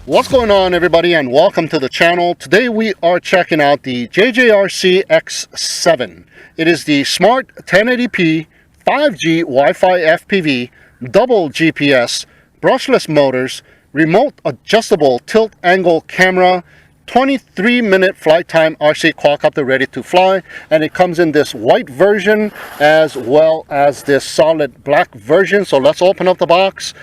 What's going on, everybody, and welcome to the channel. Today we are checking out the JJRC X7. It is the smart 1080p 5G Wi-Fi FPV, double GPS, brushless motors, remote adjustable tilt angle camera, 23-minute flight time RC quadcopter ready to fly, and it comes in this white version as well as this solid black version. So let's open up the box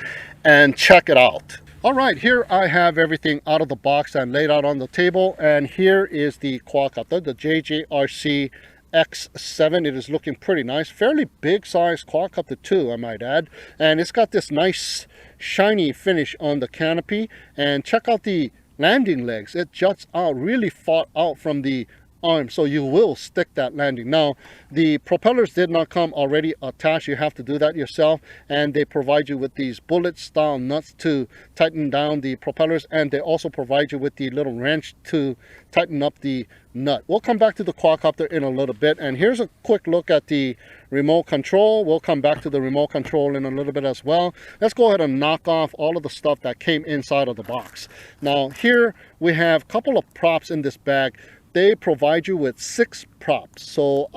and check it out. All right, here I have everything out of the box and laid out on the table, and here is the quadcopter, the JJRC X7. It is looking pretty nice, fairly big size quadcopter too, I might add, and it's got this nice shiny finish on the canopy. And check out the landing legs. It juts out, really fought out from the arm, so you will stick that landing. Now the propellers did not come already attached. You have to do that yourself, and they provide you with these bullet style nuts to tighten down the propellers, and they also provide you with the little wrench to tighten up the nut. We'll come back to the quadcopter in a little bit, and here's a quick look at the remote control. We'll come back to the remote control in a little bit as well. Let's go ahead and knock off all of the stuff that came inside of the box. Now here we have a couple of props in this bag. They provide you with 6 props. So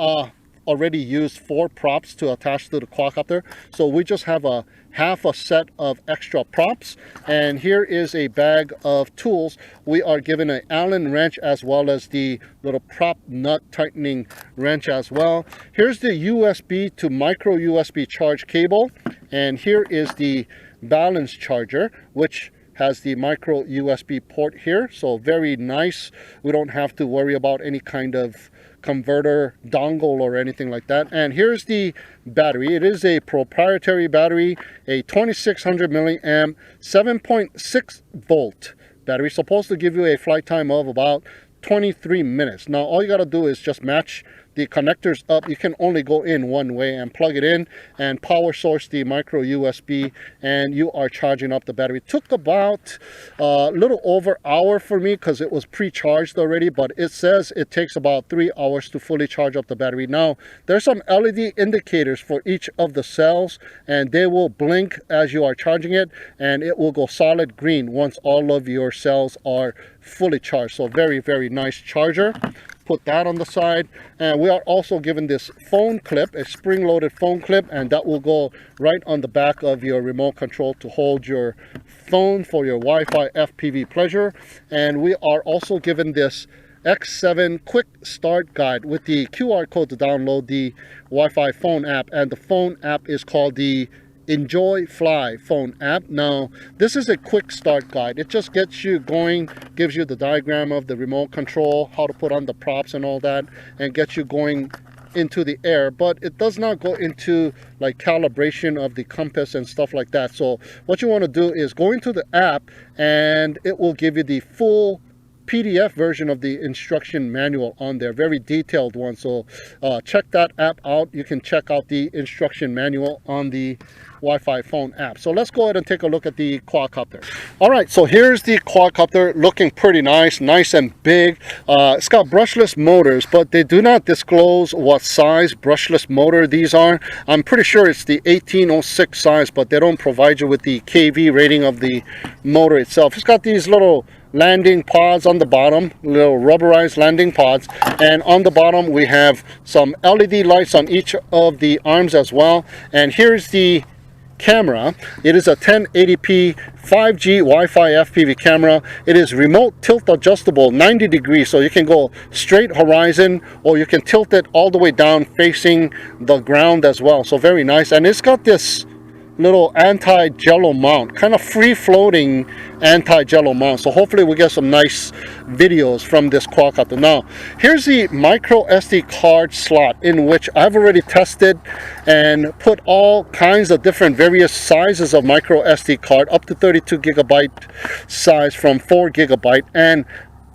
already used 4 props to attach to the quadcopter. So we just have a half a set of extra props. And here is a bag of tools. We are given an Allen wrench as well as the little prop nut tightening wrench as well. Here's the USB to micro USB charge cable. And here is the balance charger, which has the micro USB port here. So very nice. We don't have to worry about any kind of converter dongle or anything like that. And here's the battery. It is a proprietary battery, a 2600 milliamp 7.6 volt battery, supposed to give you a flight time of about 23 minutes. Now all you got to do is just match the connectors up. You can only go in one way and plug it in and power source the micro USB, and you are charging up the battery. It took about a little over an hour for me because it was pre-charged already, but it says it takes about 3 hours to fully charge up the battery. Now there's some LED indicators for each of the cells, and they will blink as you are charging it, and it will go solid green once all of your cells are fully charged. So very, very nice charger. Put that on the side, and we are also given this phone clip, a spring-loaded phone clip, and that will go right on the back of your remote control to hold your phone for your Wi-Fi FPV pleasure. And we are also given this X7 quick start guide with the QR code to download the Wi-Fi phone app, and the phone app is called the Enjoy Fly phone app. Now this is a quick start guide. It just gets you going, gives you the diagram of the remote control, how to put on the props and all that, and gets you going into the air, but it does not go into like calibration of the compass and stuff like that. So what you want to do is go into the app, and it will give you the full PDF version of the instruction manual on there, very detailed one. So check that app out. You can check out the instruction manual on the Wi-Fi phone app. So let's go ahead and take a look at the quadcopter. All right, so here's the quadcopter, looking pretty nice and big. It's got brushless motors, but they do not disclose what size brushless motor these are. I'm pretty sure it's the 1806 size, but they don't provide you with the kV rating of the motor itself. It's got these little landing pods on the bottom, little rubberized landing pods, and on the bottom we have some LED lights on each of the arms as well. And here's the camera. It is a 1080p 5G Wi-Fi FPV camera. It is remote tilt adjustable 90 degrees, so you can go straight horizon or you can tilt it all the way down facing the ground as well. So very nice. And it's got this little anti-jello mount, kind of free-floating anti-jello mount. So hopefully we get some nice videos from this quadcopter. Now here's the micro SD card slot, in which I've already tested and put all kinds of different various sizes of micro SD card, up to 32 gigabyte size from 4 gigabyte, and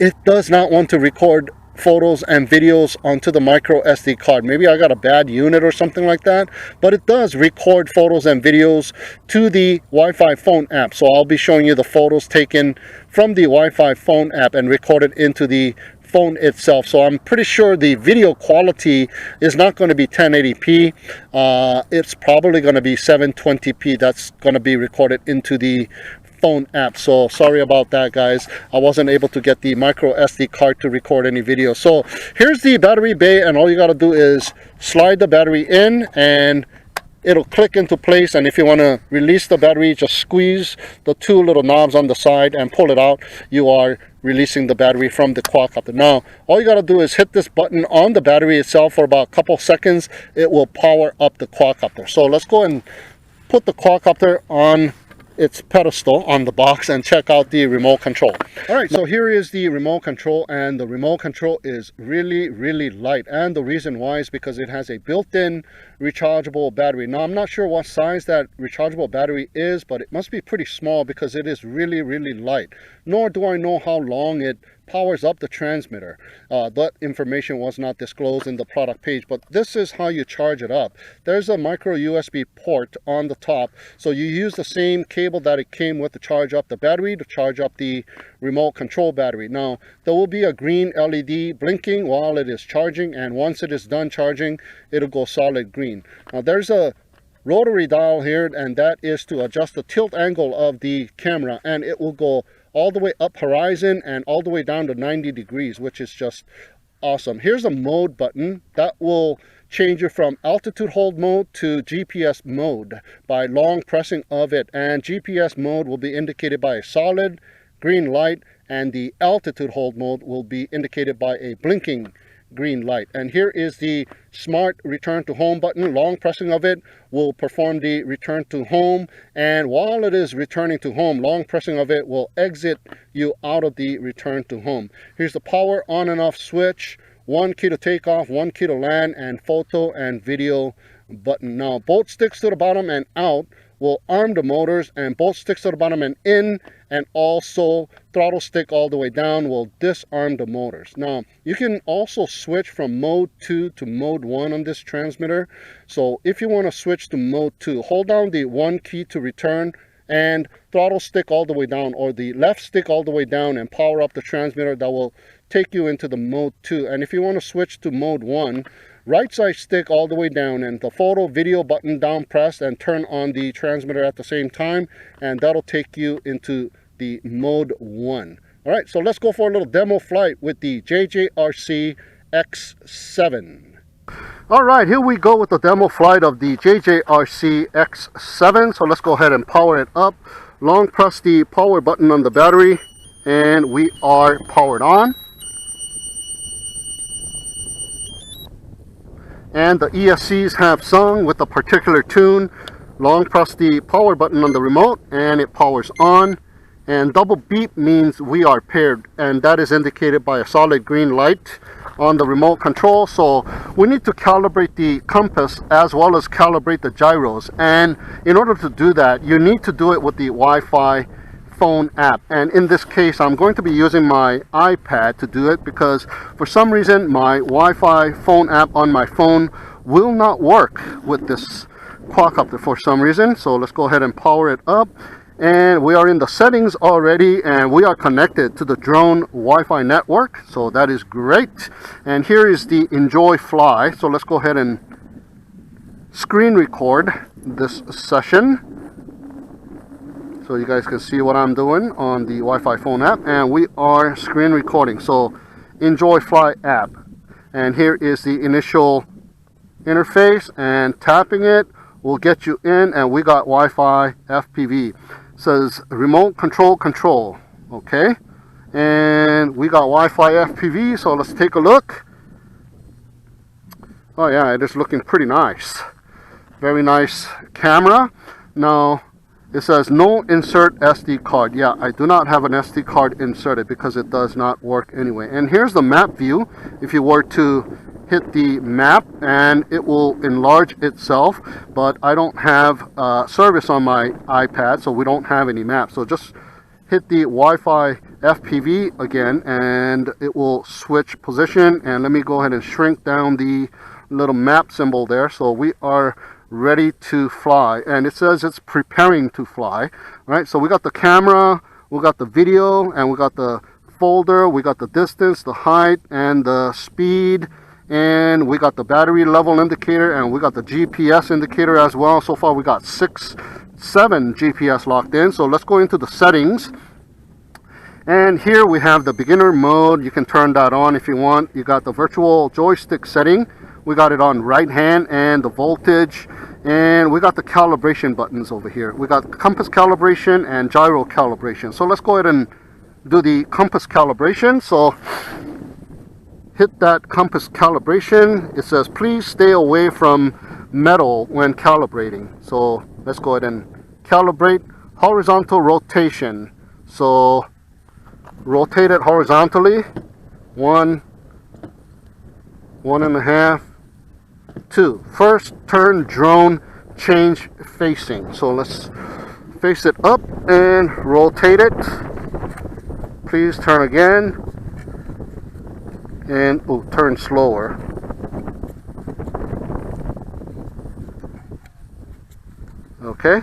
it does not want to record photos and videos onto the micro SD card. Maybe I got a bad unit or something like that, but it does record photos and videos to the Wi-Fi phone app. So I'll be showing you the photos taken from the Wi-Fi phone app and recorded into the phone itself. So I'm pretty sure the video quality is not going to be 1080p. It's probably going to be 720p. That's going to be recorded into the phone app. So sorry about that, guys. I wasn't able to get the micro SD card to record any video. So here's the battery bay, and all you got to do is slide the battery in and it'll click into place. And if you want to release the battery, just squeeze the two little knobs on the side and pull it out. You are releasing the battery from the quadcopter. Now all you got to do is hit this button on the battery itself for about a couple seconds. It will power up the quadcopter. So let's go and put the quadcopter on its pedestal on the box and check out the remote control. All right, so here is the remote control, and the remote control is really light, and the reason why is because it has a built-in rechargeable battery. Now I'm not sure what size that rechargeable battery is, but it must be pretty small because it is really light. Nor do I know how long it powers up the transmitter. That information was not disclosed in the product page, but this is how you charge it up. There's a micro USB port on the top, so you use the same cable that it came with to charge up the battery to charge up the remote control battery. Now there will be a green LED blinking while it is charging, and once it is done charging, it'll go solid green. Now there's a rotary dial here, and that is to adjust the tilt angle of the camera, and it will go all the way up horizon and all the way down to 90 degrees, which is just awesome. Here's a mode button that will change you from altitude hold mode to GPS mode by long pressing of it, and GPS mode will be indicated by a solid green light, and the altitude hold mode will be indicated by a blinking green light. And here is the smart return to home button. Long pressing of it will perform the return to home, and while it is returning to home, long pressing of it will exit you out of the return to home. Here's the power on and off switch, 1 key to take off, 1 key to land, and photo and video button. Now both sticks to the bottom and out will arm the motors, and both sticks to the bottom and in, and also throttle stick all the way down will disarm the motors. Now you can also switch from mode 2 to mode 1 on this transmitter. So if you want to switch to mode 2, hold down the 1 key to return and throttle stick all the way down, or the left stick all the way down, and power up the transmitter. That will take you into the mode 2. And if you want to switch to mode 1, right side stick all the way down and the photo video button down pressed, and turn on the transmitter at the same time, and that'll take you into the mode 1. All right, so let's go for a little demo flight with the JJRC X7. All right, here we go with the demo flight of the JJRC X7. So let's go ahead and power it up. Long press the power button on the battery, and we are powered on. And the ESCs have sung with a particular tune. Long press the power button on the remote and it powers on. And double beep means we are paired, and that is indicated by a solid green light on the remote control. So we need to calibrate the compass as well as calibrate the gyros, and in order to do that you need to do it with the Wi-Fi phone app. And in this case I'm going to be using my iPad to do it, because for some reason my Wi-Fi phone app on my phone will not work with this quadcopter for some reason. So let's go ahead and power it up, and we are in the settings already, and we are connected to the drone Wi-Fi network, so that is great. And here is the enjoy fly. So let's go ahead and screen record this session so you guys can see what I'm doing on the Wi-Fi phone app, and we are screen recording. So enjoy fly app, and here is the initial interface, and tapping it will get you in, and we got Wi-Fi FPV. Says remote control. Okay, and we got Wi-Fi FPV. So let's take a look. Oh yeah, it is looking pretty nice. Very nice camera. Now it says no insert SD card. Yeah, I do not have an SD card inserted because it does not work anyway. And here's the map view. If you were to hit the map, and it will enlarge itself, but I don't have service on my iPad, so we don't have any maps. So just hit the Wi-Fi FPV again and it will switch position. And let me go ahead and shrink down the little map symbol there. So we are ready to fly, and it says it's preparing to fly. All right, so we got the camera, we got the video, and we got the folder, we got the distance, the height, and the speed, and we got the battery level indicator, and we got the GPS indicator as well. So far we got six 7 GPS locked in. So let's go into the settings. And here we have the beginner mode. You can turn that on if you want. You got the virtual joystick setting. We got it on right hand, and the voltage, and we got the calibration buttons over here. We got compass calibration and gyro calibration. So let's go ahead and do the compass calibration. So hit that compass calibration. It says please stay away from metal when calibrating. So let's go ahead and calibrate horizontal rotation. So rotate it horizontally. 1, 1.5, 2. First turn drone change facing. So let's face it up and rotate it. Please turn again. And turn slower. Okay.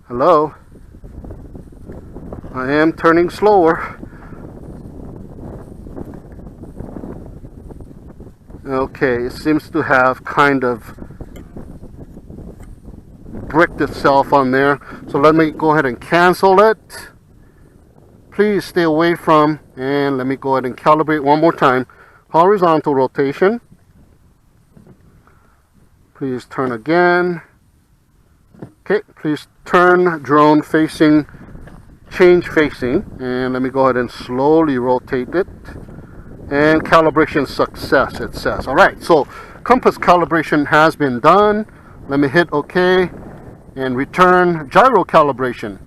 Hello. I am turning slower. Okay, it seems to have kind of bricked itself on there. So let me go ahead and cancel it. Please stay away from, and let me go ahead and calibrate one more time. Horizontal rotation. Please turn again. Okay, please turn drone facing, change facing, and let me go ahead and slowly rotate it. And calibration success, it says. All right, so compass calibration has been done. Let me hit OK and return gyro calibration.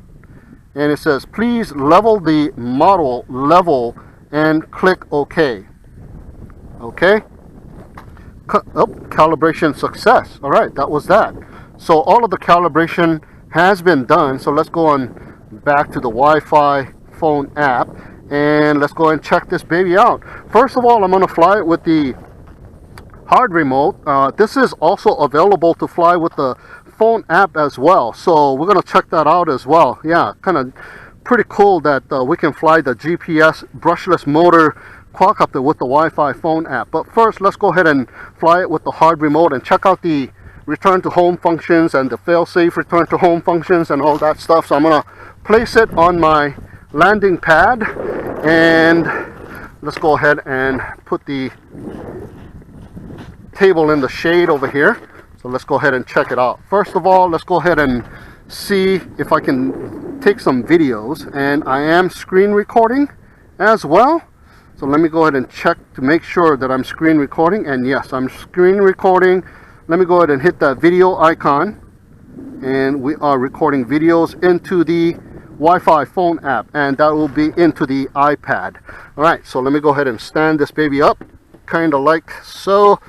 And it says please level the model level and click OK. Okay. Calibration success. All right, that was that. So all of the calibration has been done. So let's go on back to the Wi-Fi phone app. And let's go and check this baby out. First of all, I'm going to fly it with the hard remote. This is also available to fly with the phone app as well. So we're going to check that out as well. Yeah, kind of pretty cool that we can fly the GPS brushless motor quadcopter with the Wi-Fi phone app. But first, let's go ahead and fly it with the hard remote and check out the return to home functions and the fail-safe return to home functions and all that stuff. So I'm going to place it on my landing pad, and let's go ahead and put the table in the shade over here. So let's go ahead and check it out. First of all, let's go ahead and see if I can take some videos, and I am screen recording as well. So let me go ahead and check to make sure that I'm screen recording, and yes, I'm screen recording. Let me go ahead and hit that video icon, and we are recording videos into the Wi-Fi phone app, and that will be into the iPad. All right, so let me go ahead and stand this baby up, kind of like so.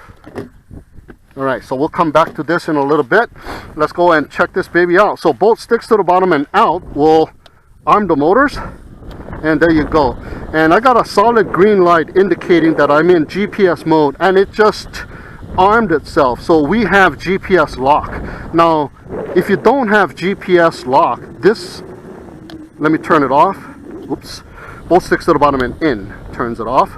All right, so we'll come back to this in a little bit. Let's go and check this baby out. So both sticks to the bottom and out will arm the motors, and there you go. And I got a solid green light indicating that I'm in GPS mode, and it just armed itself. So we have GPS lock. Now, if you don't have GPS lock, this, let me turn it off. Oops. Both sticks to the bottom and in turns it off.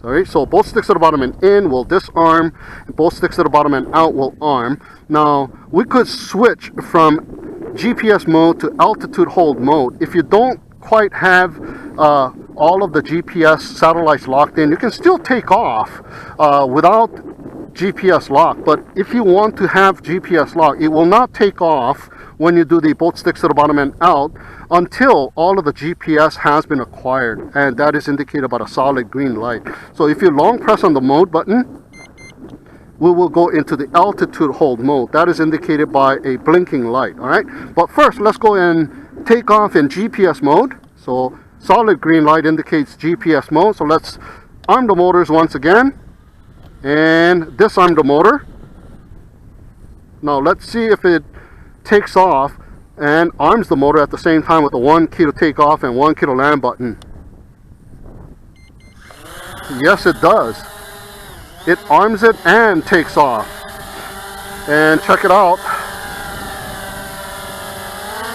Sorry. So both sticks to the bottom and in will disarm. And both sticks to the bottom and out will arm. Now, we could switch from GPS mode to altitude hold mode. If you don't quite have all of the GPS satellites locked in, you can still take off without GPS lock. But if you want to have GPS lock, it will not take off when you do the both sticks to the bottom and out until all of the GPS has been acquired, and that is indicated by a solid green light. So if you long press on the mode button, we will go into the altitude hold mode. That is indicated by a blinking light. All right, but first let's go and take off in GPS mode. So solid green light indicates GPS mode. So let's arm the motors once again and disarm the motor. Now let's see if it takes off and arms the motor at the same time with the 1 key to take off and 1 key to land button. Yes, it does. It arms it and takes off. And check it out.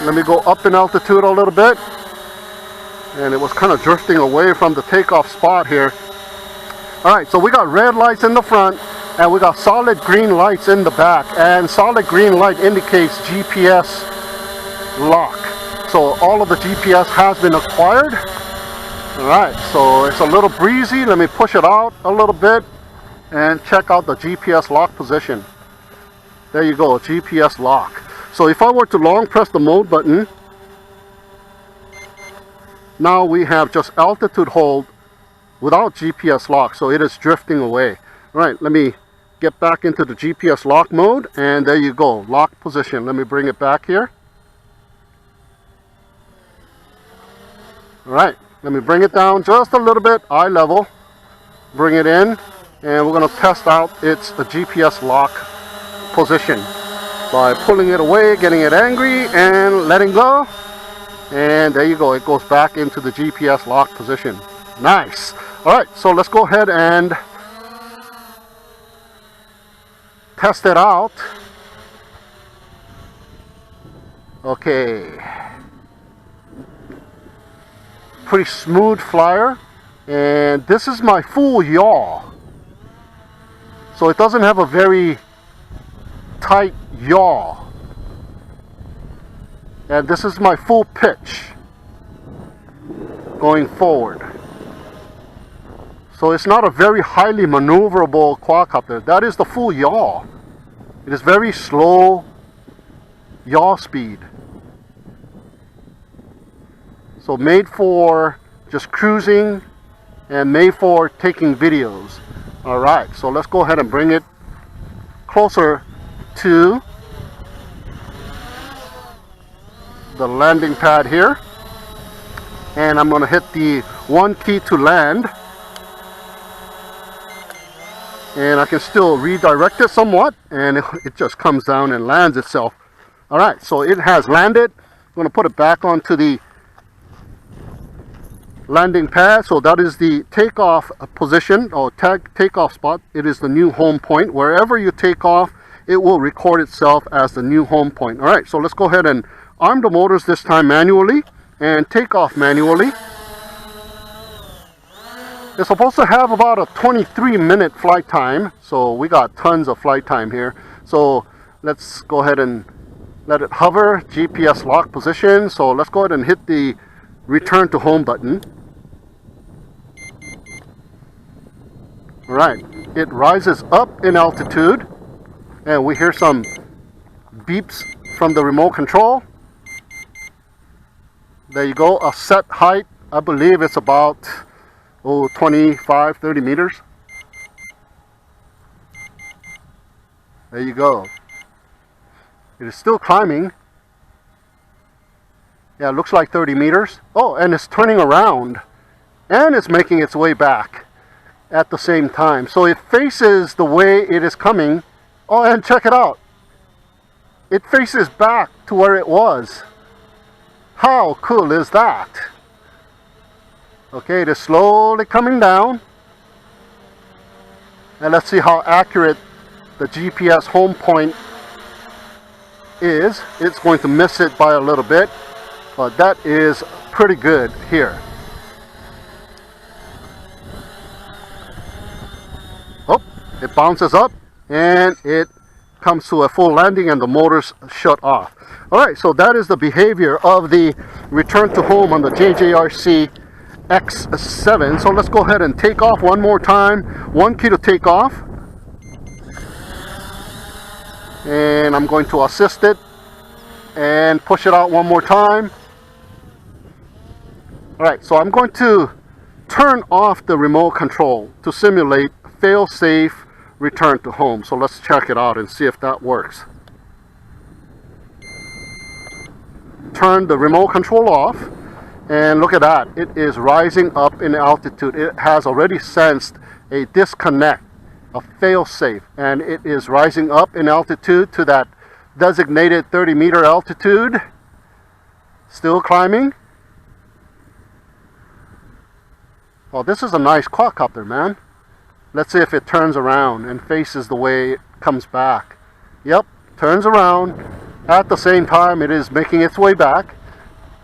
Let me go up in altitude a little bit. And it was kind of drifting away from the takeoff spot here. Alright, so we got red lights in the front, And we got solid green lights in the back, and solid green light indicates GPS lock. So all of the GPS has been acquired. All right, so it's a little breezy. Let me push it out a little bit and check out the GPS lock position. There you go, GPS lock. So if I were to long press the mode button, now we have just altitude hold without GPS lock, so it is drifting away. All right, let me get back into the GPS lock mode, and there you go, lock position. Let me bring it back here. All right, let me bring it down just a little bit, eye level. Bring it in, and we're going to test out the GPS lock position by pulling it away, getting it angry, and letting go. And there you go, it goes back into the GPS lock position. Nice. All right, so let's go ahead and test it out. Okay. Pretty smooth flyer, and this is my full yaw, so it doesn't have a very tight yaw, and this is my full pitch going forward. So it's not a very highly maneuverable quadcopter. That is the full yaw. It is very slow yaw speed. So made for just cruising and made for taking videos. All right, so let's go ahead and bring it closer to the landing pad here. And I'm gonna hit the 1 key to land. And I can still redirect it somewhat, and it just comes down and lands itself. All right, so it has landed. I'm gonna put it back onto the landing pad. So that is the takeoff position or takeoff spot. It is the new home point. Wherever you take off, it will record itself as the new home point. All right, so let's go ahead and arm the motors this time manually and take off manually. It's supposed to have about a 23-minute flight time, so we got tons of flight time here. So let's go ahead and let it hover, GPS lock position. So let's go ahead and hit the return to home button. All right, it rises up in altitude, and we hear some beeps from the remote control. There you go, a set height. I believe it's about 25, 30 meters. There you go. It is still climbing. Yeah, it looks like 30 meters. Oh, and it's turning around, and it's making its way back at the same time. So it faces the way it is coming. Oh, and check it out. It faces back to where it was. How cool is that? Okay, it is slowly coming down. And let's see how accurate the GPS home point is. It's going to miss it by a little bit, but that is pretty good here. Oh, it bounces up and it comes to a full landing and the motors shut off. All right, so that is the behavior of the return to home on the JJRC X7. So let's go ahead and take off one more time. 1 key to take off. And I'm going to assist it and push it out one more time. All right, so I'm going to turn off the remote control to simulate fail-safe return to home. So let's check it out and see if that works. Turn the remote control off, and look at that. It is rising up in altitude. It has already sensed a disconnect, a fail-safe, and it is rising up in altitude to that designated 30-meter altitude. Still climbing. Well, this is a nice quadcopter, man. Let's see if it turns around and faces the way it comes back. Yep, turns around. At the same time, it is making its way back,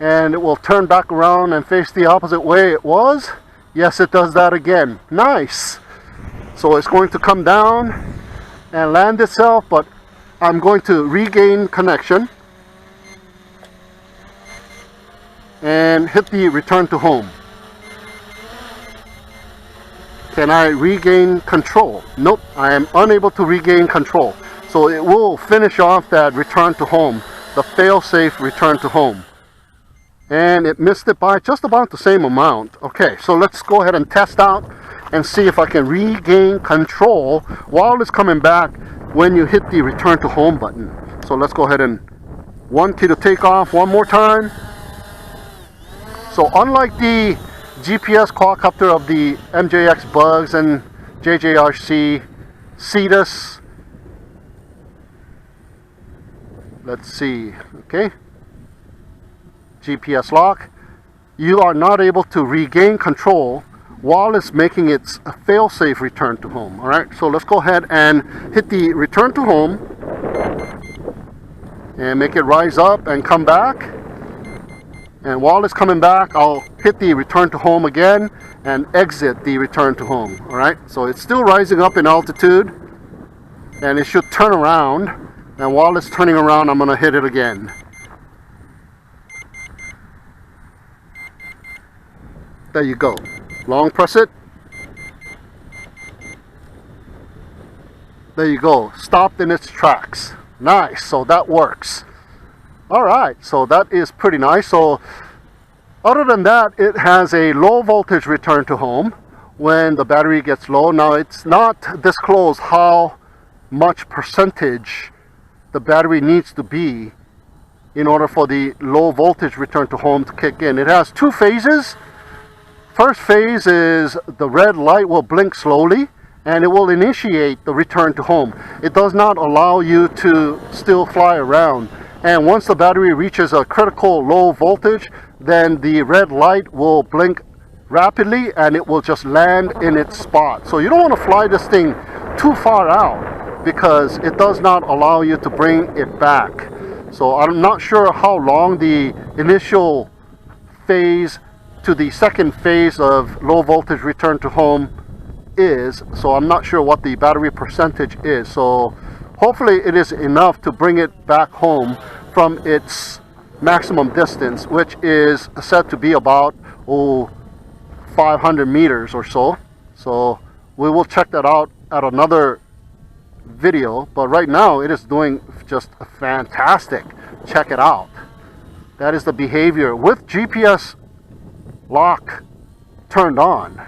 and it will turn back around and face the opposite way it was. Yes, it does that again. Nice. So it's going to come down and land itself, but I'm going to regain connection and hit the return to home. Can I regain control? Nope, I am unable to regain control. So it will finish off that return to home, the fail-safe return to home. And it missed it by just about the same amount. Okay, so let's go ahead and test out and see if I can regain control while it's coming back when you hit the return to home button. So let's go ahead and 1 key to take off one more time. So unlike the GPS quadcopter of the MJX Bugs and JJRC Cetus, let's see, okay, GPS lock, you are not able to regain control while it's making its fail-safe return to home. All right, so let's go ahead and hit the return to home and make it rise up and come back. And while it's coming back, I'll hit the return to home again and exit the return to home. All right, so it's still rising up in altitude and it should turn around. And while it's turning around, I'm gonna hit it again. There you go. Long press it. There you go. Stopped in its tracks. Nice. So that works. All right. So that is pretty nice. So other than that, it has a low voltage return to home when the battery gets low. Now it's not disclosed how much percentage the battery needs to be in order for the low voltage return to home to kick in. It has two phases. First phase is the red light will blink slowly and it will initiate the return to home. It does not allow you to still fly around. And once the battery reaches a critical low voltage, then the red light will blink rapidly and it will just land in its spot. So you don't want to fly this thing too far out because it does not allow you to bring it back. So I'm not sure how long the initial phase to the second phase of low voltage return to home is, so I'm not sure what the battery percentage is. So hopefully it is enough to bring it back home from its maximum distance, which is said to be about 500 meters or so. So we will check that out at another video, but right now it is doing just fantastic. Check it out. That is the behavior with GPS lock turned on.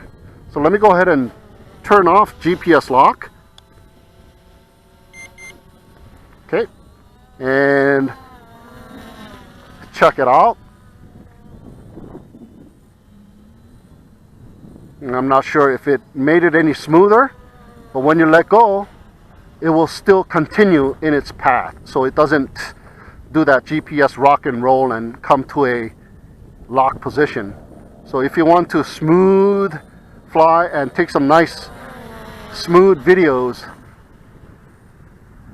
So let me go ahead and turn off GPS lock. Okay, and check it out. And I'm not sure if it made it any smoother, but when you let go, it will still continue in its path. So it doesn't do that GPS rock and roll and come to a lock position. So if you want to smooth fly and take some nice smooth videos,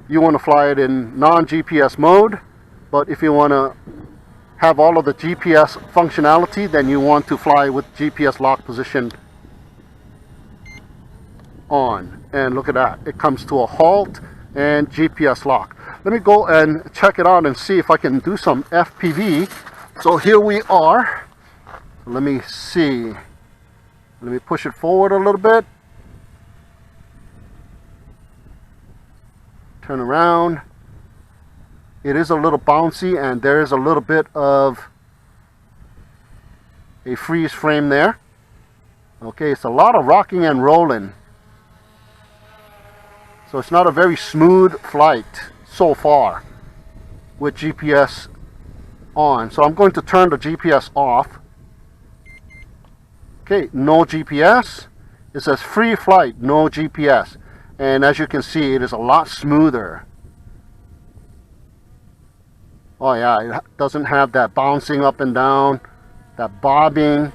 you want to fly it in non-GPS mode. But if you want to have all of the GPS functionality, then you want to fly with GPS lock position on. And look at that, it comes to a halt and GPS lock. Let me go and check it out and see if I can do some FPV. So here we are. Let me see. Let me push it forward a little bit. Turn around. It is a little bouncy and there is a little bit of a freeze frame there. Okay, it's a lot of rocking and rolling. So it's not a very smooth flight so far with GPS on. So I'm going to turn the GPS off. Okay, no GPS. It says free flight, no GPS. And as you can see, it is a lot smoother. Oh yeah, it doesn't have that bouncing up and down, that bobbing.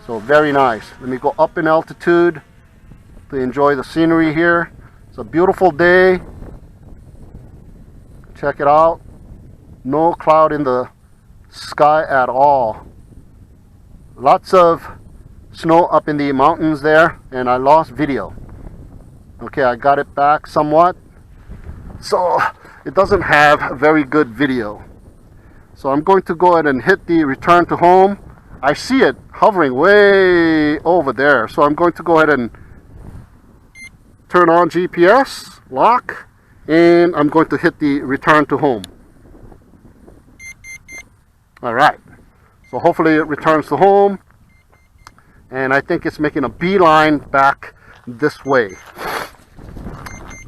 So very nice. Let me go up in altitude to enjoy the scenery here. It's a beautiful day. Check it out. No cloud in the sky at all. Lots of snow up in the mountains there, and I lost video. Okay, I got it back somewhat. So it doesn't have very good video. So I'm going to go ahead and hit the return to home. I see it hovering way over there. So I'm going to go ahead and turn on GPS, lock, and I'm going to hit the return to home. Alright, so hopefully it returns to home. And I think it's making a beeline back this way.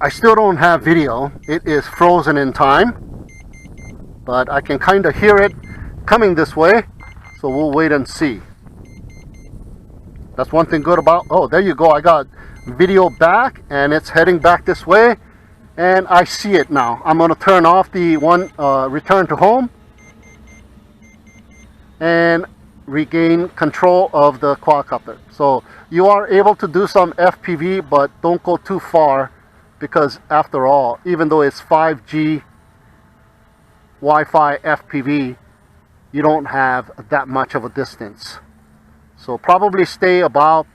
I still don't have video. It is frozen in time, but I can kind of hear it coming this way, so we'll wait and see. That's one thing good about, oh, there you go, I got video back and it's heading back this way, and I see it now. I'm going to turn off the return to home and regain control of the quadcopter. So you are able to do some FPV, but don't go too far, because after all, even though it's 5G Wi-Fi FPV, you don't have that much of a distance. So probably stay about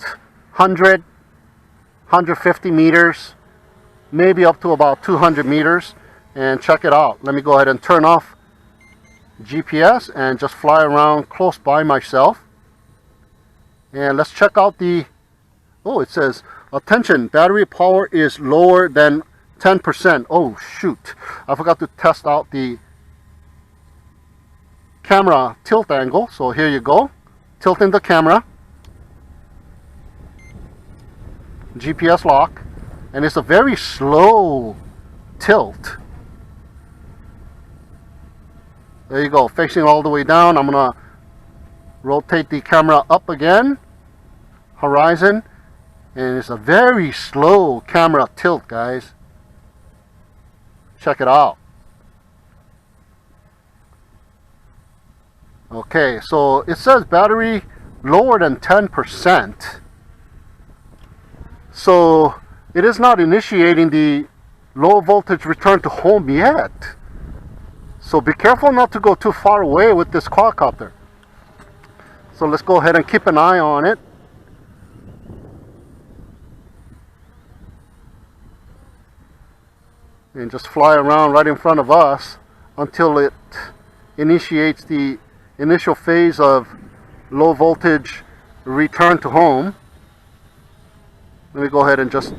100, 150 meters, maybe up to about 200 meters, and check it out. Let me go ahead and turn off GPS and just fly around close by myself. And let's check out the, oh, it says, attention, battery power is lower than 10%. Oh shoot, I forgot to test out the camera tilt angle. So here you go, tilting the camera, GPS lock, and it's a very slow tilt. There you go, facing all the way down. I'm gonna rotate the camera up again, horizon, and it's a very slow camera tilt, guys. Check it out. Okay, so it says battery lower than 10%. So it is not initiating the low voltage return to home yet. So be careful not to go too far away with this quadcopter. So let's go ahead and keep an eye on it. And just fly around right in front of us until it initiates the initial phase of low voltage return to home. Let me go ahead and just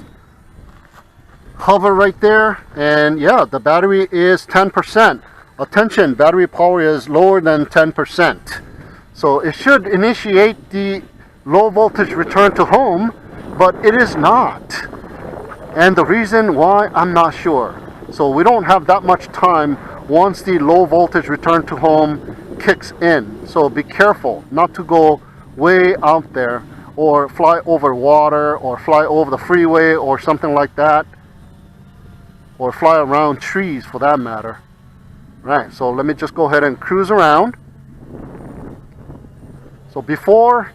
hover right there, and yeah, the battery is 10%. Attention, battery power is lower than 10%. So it should initiate the low voltage return to home, but it is not. And the reason why, I'm not sure. So we don't have that much time once the low voltage return to home kicks in. So be careful not to go way out there or fly over water or fly over the freeway or something like that, or fly around trees for that matter. Right, so let me just go ahead and cruise around. So before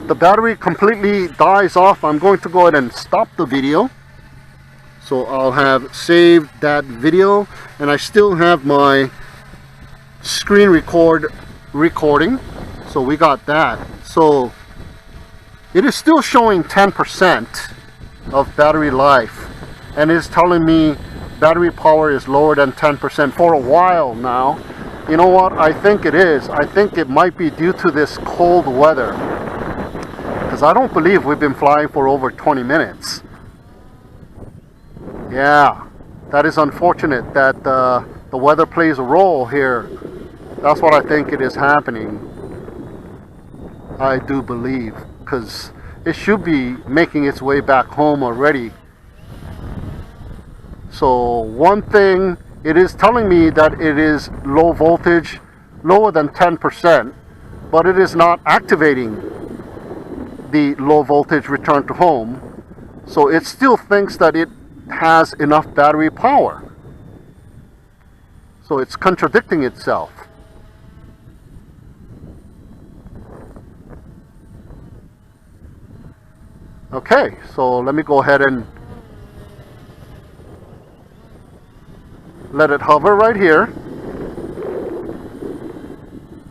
the battery completely dies off, I'm going to go ahead and stop the video. So I'll have saved that video, and I still have my screen recording. So we got that. So it is still showing 10% of battery life, and it's telling me battery power is lower than 10% for a while now. You know what? I think it is. I think it might be due to this cold weather, because I don't believe we've been flying for over 20 minutes. Yeah, that is unfortunate that the weather plays a role here. That's what I think it is happening. I do believe, because it should be making its way back home already. So one thing, it is telling me that it is low voltage, lower than 10%, but it is not activating the low voltage return to home. So it still thinks that it has enough battery power. So it's contradicting itself. Okay, so let me go ahead and let it hover right here,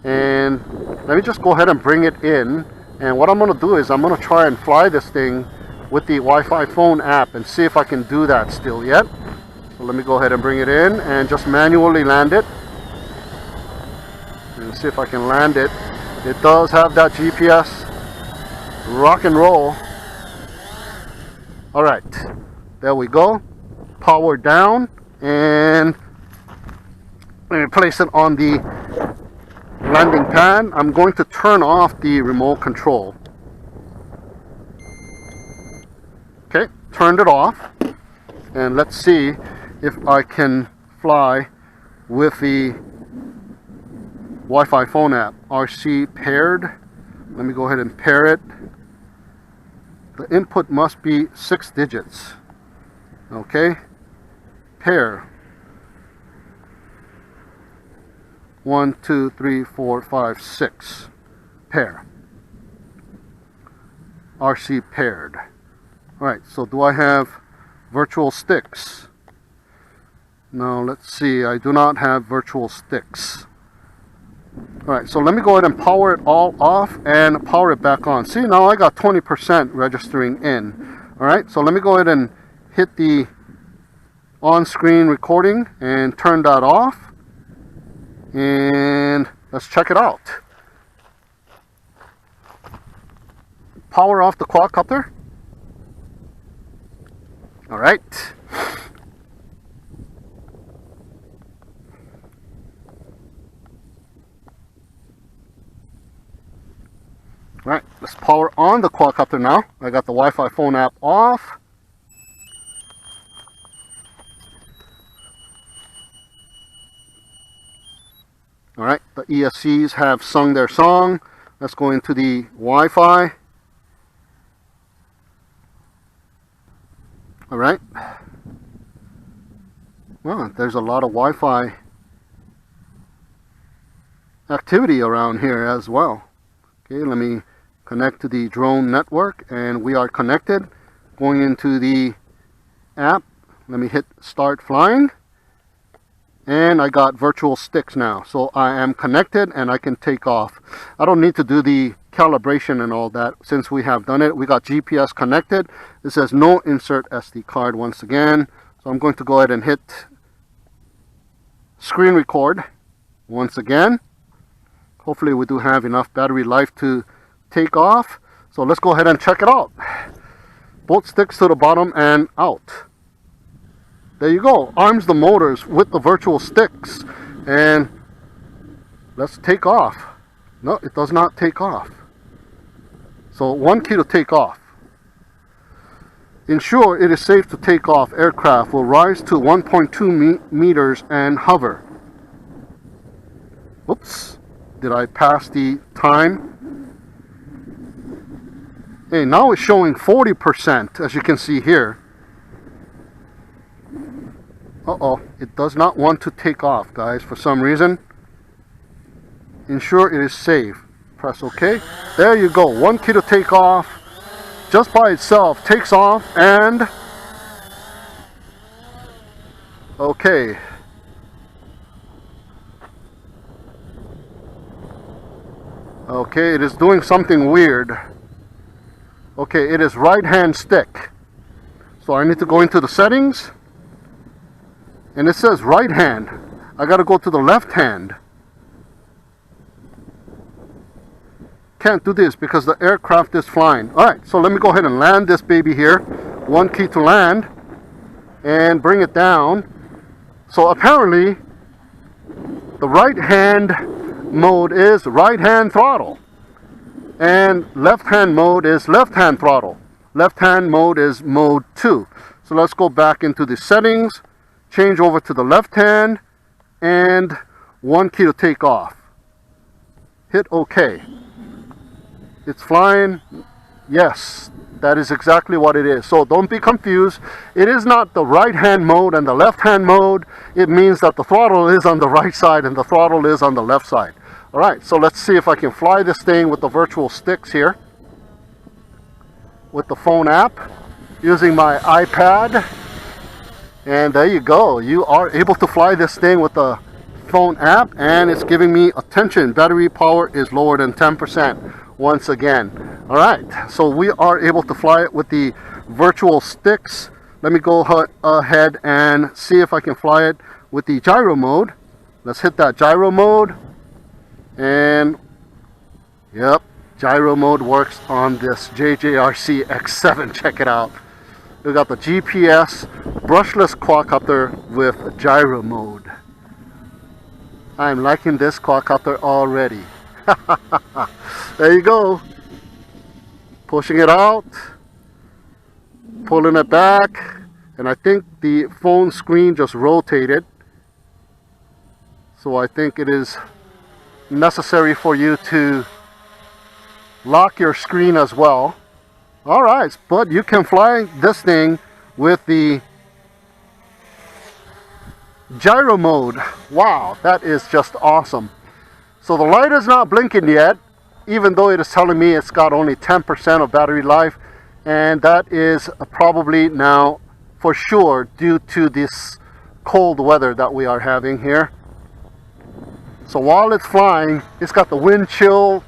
and let me just go ahead and bring it in. And what I'm going to do is I'm going to try and fly this thing with the Wi-Fi phone app and see if I can do that still yet. So let me go ahead and bring it in and just manually land it. And see if I can land it. It does have that GPS rock and roll. Alright, there we go. Power down, and let me place it on the landing pad. I'm going to turn off the remote control. Okay, turned it off, and let's see if I can fly with the Wi-Fi phone app. RC paired. Let me go ahead and pair it. The input must be 6 digits. Okay, pair. 1, 2, 3, 4, 5, 6. Pair. RC paired. Alright, so do I have virtual sticks? No, let's see. I do not have virtual sticks. Alright, so let me go ahead and power it all off and power it back on. See, now I got 20% registering in. Alright, so let me go ahead and hit the on-screen recording and turn that off. And let's check it out. Power off the quadcopter. Alright. Alright, let's power on the quadcopter now. I got the Wi-Fi phone app off. Alright, the ESCs have sung their song. Let's go into the Wi-Fi. Alright. Well, there's a lot of Wi-Fi activity around here as well. Okay, let me connect to the drone network, and we are connected. Going into the app, let me hit start flying, and I got virtual sticks now, so I am connected and I can take off. I don't need to do the calibration and all that since we have done it. We got GPS connected. It says no insert SD card once again, so I'm going to go ahead and hit screen record once again. Hopefully we do have enough battery life to take off. So let's go ahead and check it out. Both sticks to the bottom and out. There you go. Arms the motors with the virtual sticks. And let's take off. No, it does not take off. So one key to take off. Ensure it is safe to take off. Aircraft will rise to 1.2 meters and hover. Oops. Did I pass the time? Hey, now it's showing 40%, as you can see here. Uh-oh, it does not want to take off, guys, for some reason. Ensure it is safe. Press OK. There you go. One key to take off. Just by itself takes off, and okay. Okay, it is doing something weird. Okay, it is right hand stick. So I need to go into the settings. And it says right hand. I got to go to the left hand. Can't do this because the aircraft is flying. Alright, so let me go ahead and land this baby here. One key to land. And bring it down. So apparently, the right hand mode is right hand throttle, and left hand mode is left hand throttle. Left hand mode is mode 2. So let's go back into the settings, change over to the left hand, and one key to take off. Hit OK. It's flying. Yes, that is exactly what it is. So don't be confused. It is not the right hand mode and the left hand mode. It means that the throttle is on the right side and the throttle is on the left side. Alright, so let's see if I can fly this thing with the virtual sticks here. With the phone app. Using my iPad. And there you go. You are able to fly this thing with the phone app. And it's giving me attention. Battery power is lower than 10%. Once again. Alright, so we are able to fly it with the virtual sticks. Let me go ahead and see if I can fly it with the gyro mode. Let's hit that gyro mode. And yep, gyro mode works on this JJRC X7. Check it out. We got the GPS brushless quadcopter with gyro mode. I'm liking this quadcopter already. There you go. Pushing it out, pulling it back, and I think the phone screen just rotated. So I think it is necessary for you to lock your screen as well. Alright, but you can fly this thing with the gyro mode. Wow, that is just awesome. So the light is not blinking yet, even though it is telling me it's got only 10% of battery life, and that is probably now for sure due to this cold weather that we are having here. So while it's flying, it's got the wind chill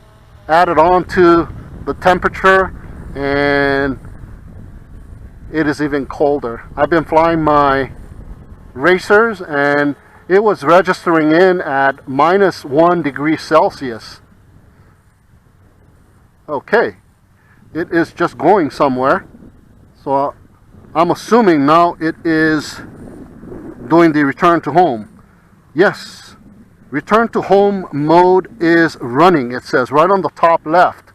added on to the temperature, and it is even colder. I've been flying my racers and it was registering in at -1 degree Celsius. Okay, it is just going somewhere. So I'm assuming now it is doing the return to home. Yes, return to home mode is running. It says right on the top left.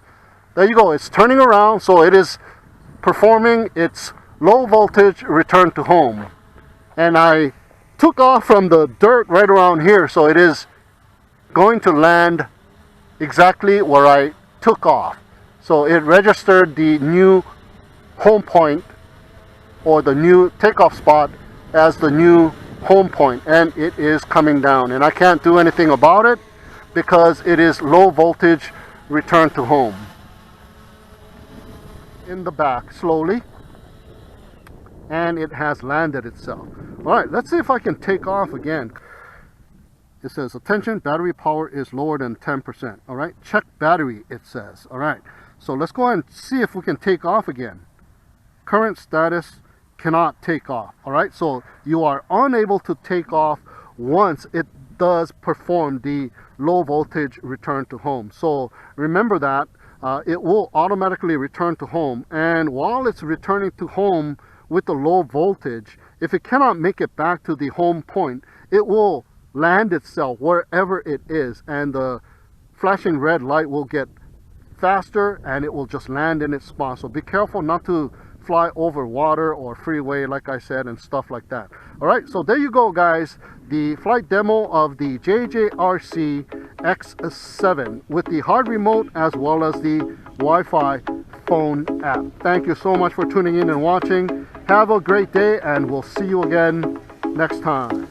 There you go. It's turning around, so it is performing its low voltage return to home. And I took off from the dirt right around here, so it is going to land exactly where I took off. So it registered the new home point, or the new takeoff spot, as the new home point, and it is coming down, and I can't do anything about it because it is low voltage return to home. In the back slowly, and it has landed itself. All right, let's see if I can take off again. It says attention, battery power is lower than 10%. All right, check battery, it says. All right, so let's go ahead and see if we can take off again. Current status, cannot take off. All right, so you are unable to take off once it does perform the low voltage return to home. So remember that it will automatically return to home, and while it's returning to home with the low voltage, if it cannot make it back to the home point, it will land itself wherever it is, and the flashing red light will get faster and it will just land in its spot. So be careful not to fly over water or freeway, like I said, and stuff like that. All right, so there you go, guys, the flight demo of the JJRC X7 with the hard remote as well as the Wi-Fi phone app. Thank you so much for tuning in and watching. Have a great day, and we'll see you again next time.